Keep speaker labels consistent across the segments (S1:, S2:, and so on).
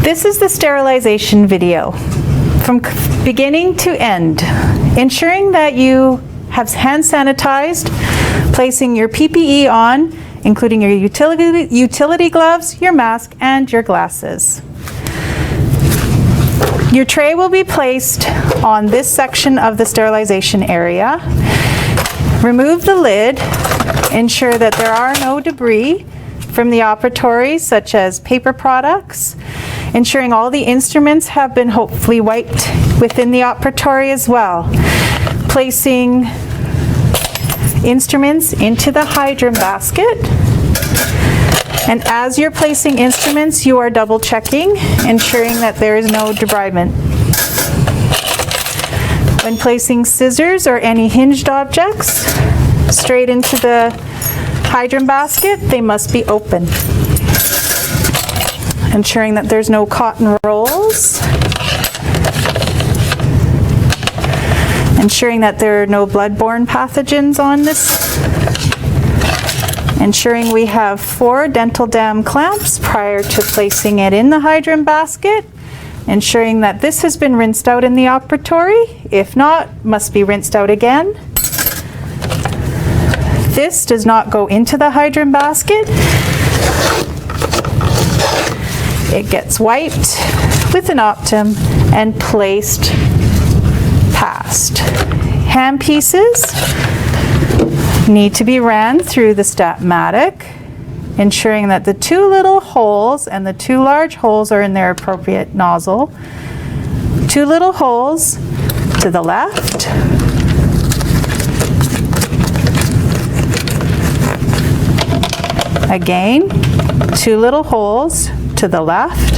S1: This is the sterilization video from beginning to end, ensuring that you have hand sanitized, placing your PPE on, including your utility gloves, your mask, and your glasses. Your tray will be placed on this section of the sterilization area. Remove the lid, ensure that there are no debris from the operatory, such as paper products, ensuring all the instruments have been hopefully wiped within the operatory as well. Placing instruments into the hydrant basket. And as you're placing instruments, you are double checking, ensuring that there is no debridement. When placing scissors or any hinged objects straight into the hydrant basket, they must be open. Ensuring that there's no cotton rolls. Ensuring that there are no bloodborne pathogens on this. Ensuring we have 4 dental dam clamps prior to placing it in the hydrant basket. Ensuring that this has been rinsed out in the operatory. If not, must be rinsed out again. This does not go into the hydrant basket. It gets wiped with an Optum and placed past. Hand pieces need to be ran through the Stat-Matic, ensuring that the 2 little holes and the 2 large holes are in their appropriate nozzle. 2 little holes to the left. Again, 2 little holes to the left.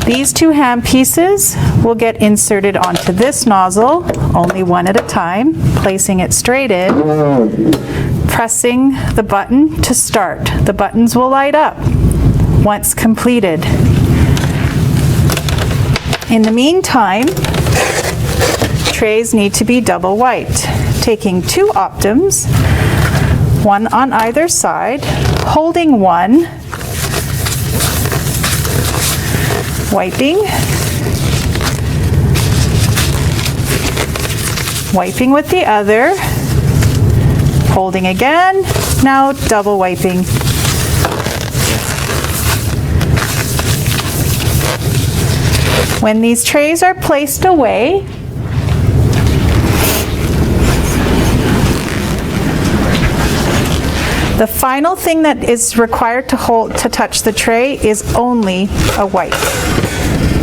S1: These 2 hand pieces will get inserted onto this nozzle, only one at a time, placing it straight in, pressing the button to start. The buttons will light up once completed. In the meantime, trays need to be double wiped, taking 2 Optums, 1 on either side, holding one, wiping, wiping with the other, holding again, now double wiping. When these trays are placed away, the final thing that is required to touch the tray is only a wipe.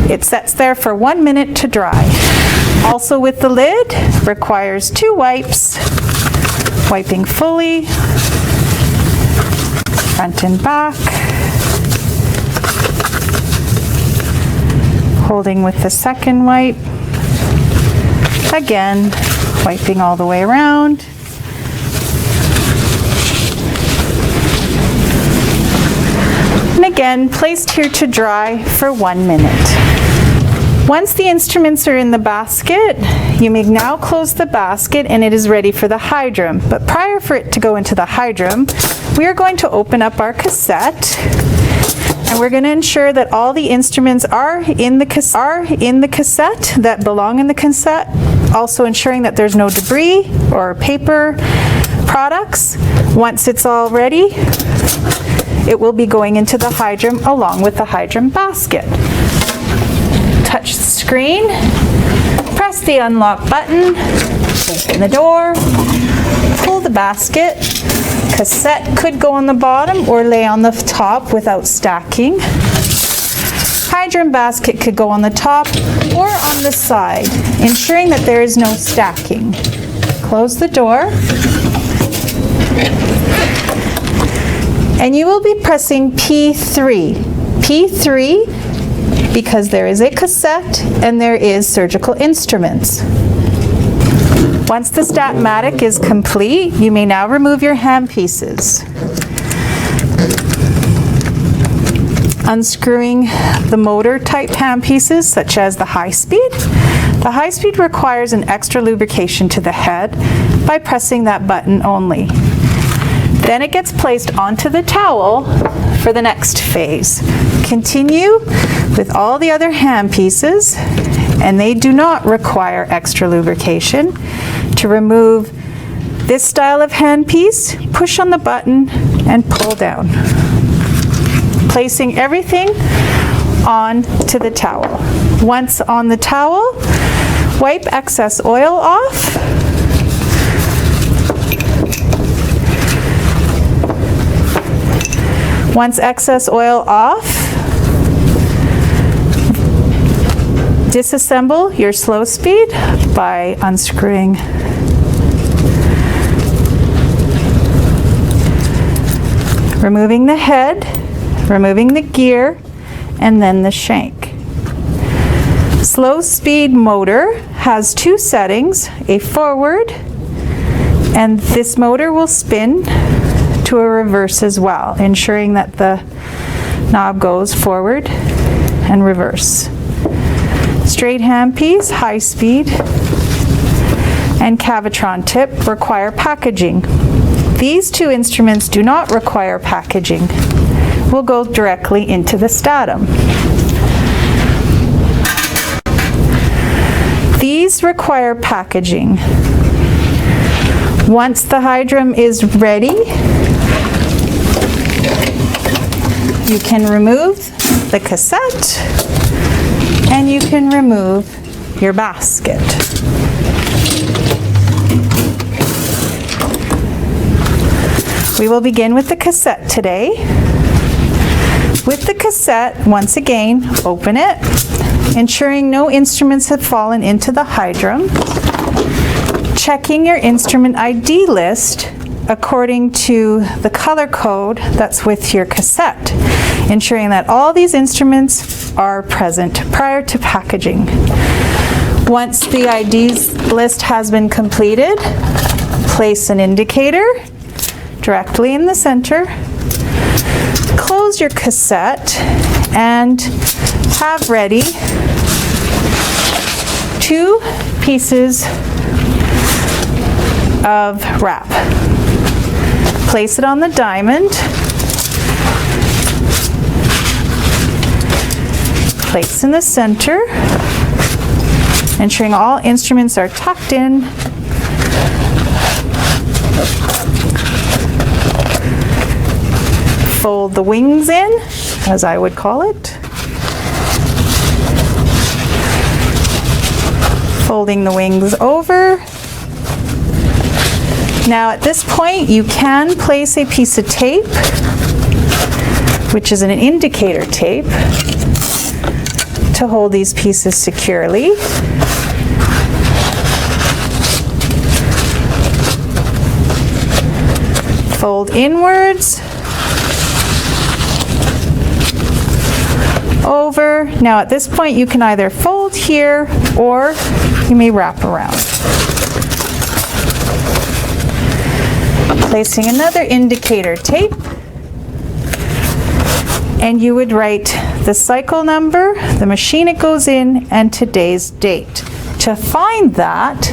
S1: It sits there for 1 minute to dry. Also with the lid, requires 2 wipes, wiping fully, front and back, holding with the second wipe, again, wiping all the way around. And again, placed here to dry for 1 minute. Once the instruments are in the basket, you may now close the basket and it is ready for the hydrant. But prior for it to go into the hydrant, we are going to open up our cassette and we're going to ensure that all the instruments are in the cassette that belong in the cassette, also ensuring that there's no debris or paper products. Once it's all ready, it will be going into the hydrant along with the hydrant basket. Touch the screen, press the unlock button, open the door, pull the basket. Cassette could go on the bottom or lay on the top without stacking. Hydrant basket could go on the top or on the side, ensuring that there is no stacking. Close the door. And you will be pressing P3. P3 because there is a cassette and there is surgical instruments. Once the Stat-Matic is complete, you may now remove your hand pieces. Unscrewing the motor type hand pieces such as the high speed. The high speed requires an extra lubrication to the head by pressing that button only. Then it gets placed onto the towel for the next phase. Continue with all the other hand pieces, and they do not require extra lubrication. To remove this style of hand piece, push on the button and pull down, placing everything onto the towel. Once on the towel, wipe excess oil off. Once excess oil off, disassemble your slow speed by unscrewing removing the head, removing the gear, and then the shank. Slow speed motor has two settings, a forward, and this motor will spin to a reverse as well, ensuring that the knob goes forward and reverse. Straight hand piece, high speed, and Cavitron tip require packaging. These two instruments do not require packaging. Will go directly into the statum. These require packaging. Once the hydrum is ready, you can remove the cassette and you can remove your basket. We will begin with the cassette today. With the cassette, once again, open it, ensuring no instruments have fallen into the hydrum. Checking your instrument ID list according to the color code that's with your cassette, ensuring that all these instruments are present prior to packaging. Once the ID list has been completed, place an indicator directly in the center, close your cassette, and have ready 2 pieces of wrap. Place it on the diamond, place in the center, ensuring all instruments are tucked in. Fold the wings in, as I would call it. Folding the wings over. Now at this point you can place a piece of tape, which is an indicator tape, to hold these pieces securely. Fold inwards, over. Now at this point you can either fold here or you may wrap around. Placing another indicator tape, and you would write the cycle number, the machine it goes in, and today's date. To find that,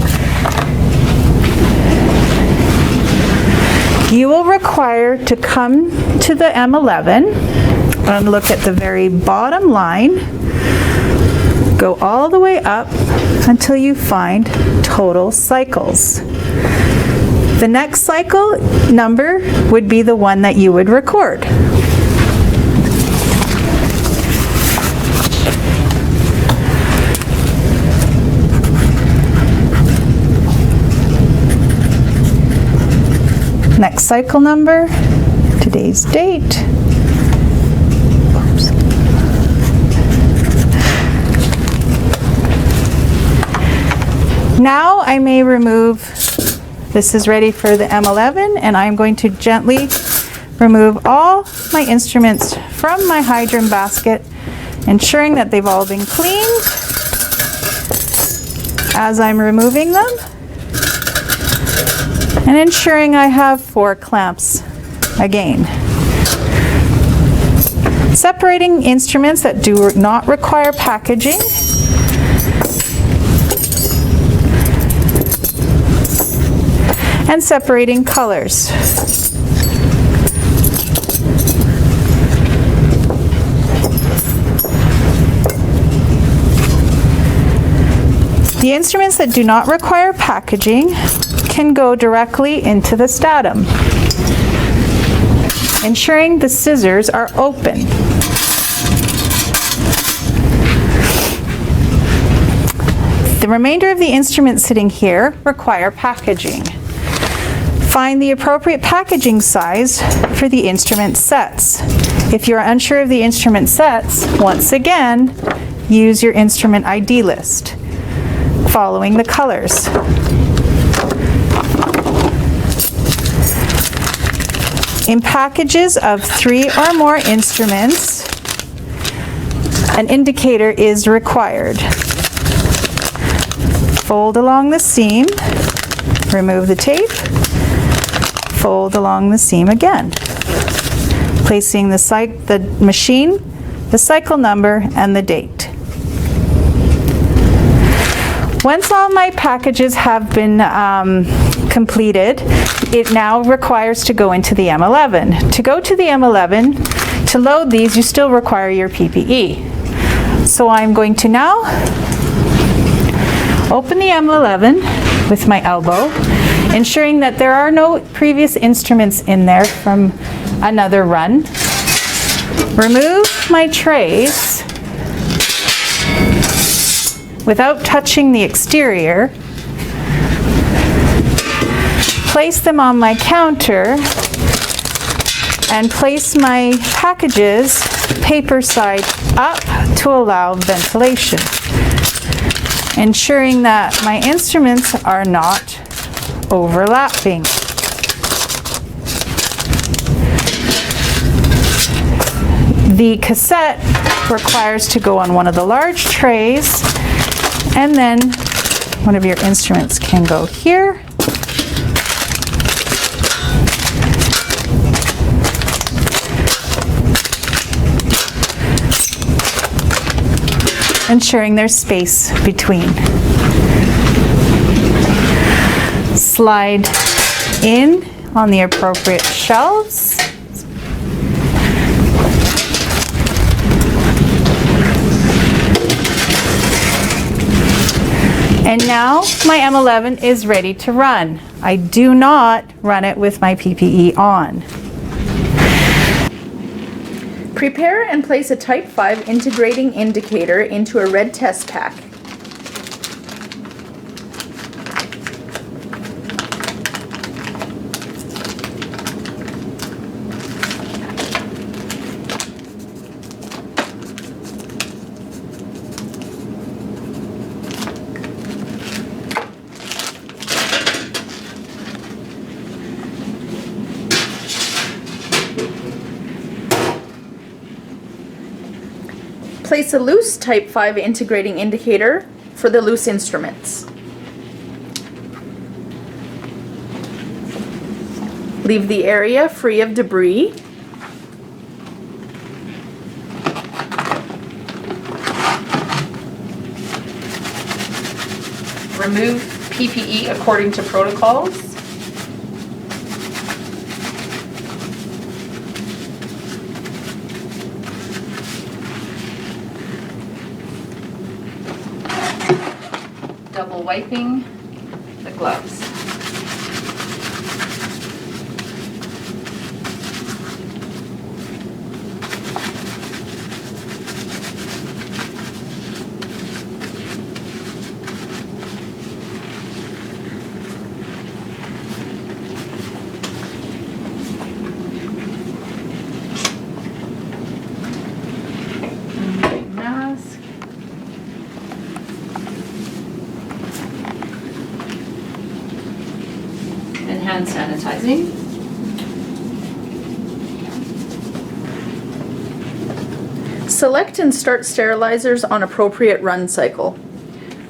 S1: you will require to come to the M11 and look at the very bottom line, go all the way up until you find total cycles. The next cycle number would be the one that you would record. Next cycle number, today's date. Oops. Now I may remove. This is ready for the M11, and I'm going to gently remove all my instruments from my hydrum basket, ensuring that they've all been cleaned as I'm removing them, and ensuring I have 4 clamps again. Separating instruments that do not require packaging. And separating colors. instruments that do not require packaging can go directly into the statum, ensuring the scissors are open. The remainder of the instruments sitting here require packaging. Find the appropriate packaging size for the instrument sets. If you're unsure of the instrument sets, once again, use your instrument ID list, following the colors. In packages of 3 or more instruments, an indicator is required. Fold along the seam, remove the tape, fold along the seam again, placing the machine, the cycle number, and the date. Once all my packages have been completed, it now requires to go into the M11. To go to the M11, to load these, you still require your PPE. So I'm going to now open the M11 with my elbow, ensuring that there are no previous instruments in there from another run. Remove my trays without touching the exterior. Place them on my counter and place my packages paper side up to allow ventilation, ensuring that my instruments are not overlapping. The cassette requires to go on one of the large trays, and then one of your instruments can go here. Ensuring there's space between. Slide in on the appropriate shelves. And now my M11 is ready to run. I do not run it with my PPE on.
S2: Prepare and place a Type 5 integrating indicator into a red test pack. Place a loose Type 5 integrating indicator for the loose instruments. Leave the area free of debris. Remove PPE according to protocols. Double wiping the gloves. Mask. And hand sanitizing. Select and start sterilizers on appropriate run cycle.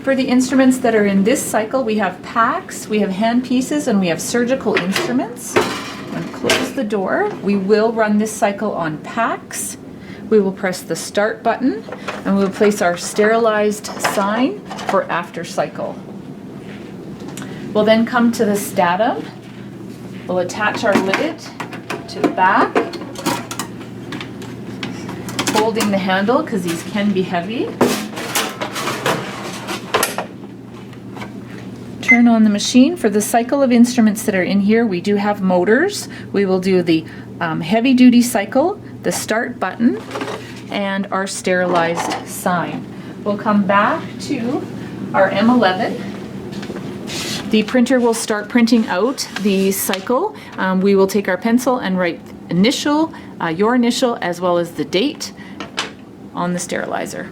S2: For the instruments that are in this cycle, we have packs, we have hand pieces, and we have surgical instruments. I'm going to close the door. We will run this cycle on packs. We will press the start button, and we will place our sterilized sign for after cycle. We'll then come to the statum. We'll attach our lid to the back, holding the handle because these can be heavy. turn on the machine. For the cycle of instruments that are in here, we do have motors. We will do the heavy duty cycle, the start button, and our sterilized sign. We'll come back to our M11. The printer will start printing out the cycle. We will take our pencil and write initial, your initial, as well as the date on the sterilizer.